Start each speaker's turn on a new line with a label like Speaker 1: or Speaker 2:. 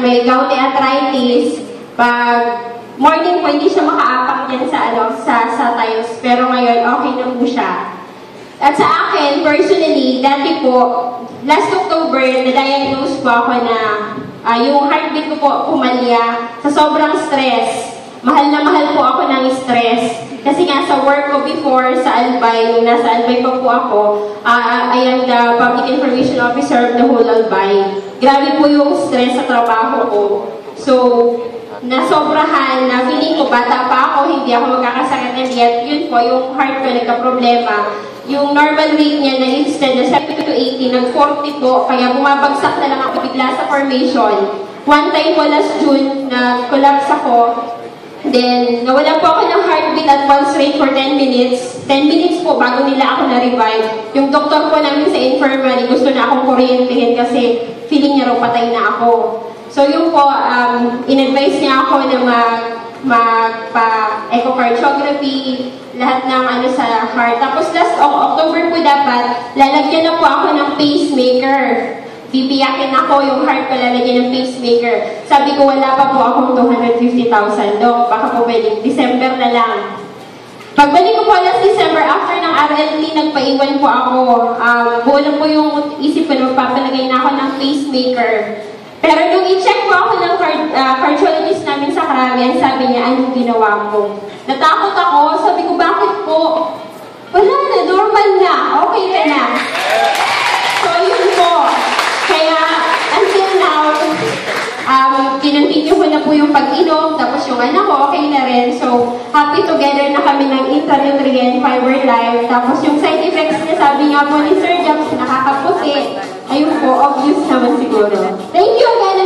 Speaker 1: may gouty arthritis. Pag morning po, hindi siya makaapak yan sa tiles. Pero ngayon, okay na po siya. At sa akin, personally, dati po, last October, na-diagnose po ako na yung heartbeat ko po pumalya sa sobrang stress. Mahal na mahal po ako ng stress. Kasi nga sa work ko before, sa Albay, nung nasa Albay pa po ako, I am the Public Information Officer of the whole Albay. Grabe po yung stress sa trabaho ko. So, nasobrahan na feeling ko, bata pa ako, hindi ako magkakasakit and yet, yun po, yung heart ko nagka-problema. Yung normal rate niya na instead na 70 to 80, nag-40 po, kaya bumabagsak na lang ako bigla sa formation. One time po last June, na-collapse ako. Then, nawala po ako ng heartbeat at pulse rate for 10 minutes. 10 minutes po bago nila ako na-revive. Yung doktor po namin sa infirmary, gusto na akong kuryentihin kasi feeling niya raw patay na ako. So, yung po, in-advise niya ako na magpa-echocardiography, lahat ng sa heart. Tapos last October po dapat, lalagyan na po ako ng pacemaker. Bibiyakin ako yung heart ko, lalagyan ng pacemaker. Sabi ko, wala pa po akong 250,000. Dok, baka po pwedeng December na lang. Pagbalik ko po last December, after ng RLT, nagpaiwan po ako. Buo na po yung isip ko na magpapalagay na ako ng pacemaker. Pero nung i-check po ako ng cardiologist namin sa Caribbean, sabi niya, anong ginawa ko? Natakot ako, sabi ko, bakit po? Wala na, normal na, okay ka na. So yun po. Kaya, until now, kinontinue ko na po yung pag-inom, tapos yung anak ko, okay na rin. So, happy together na kami ng Intranutrient Fiber Life. Tapos yung side effects niya, sabi nga po ni Sir James, nakakaputi. Ayun po, obvious naman siguro. Thank you again.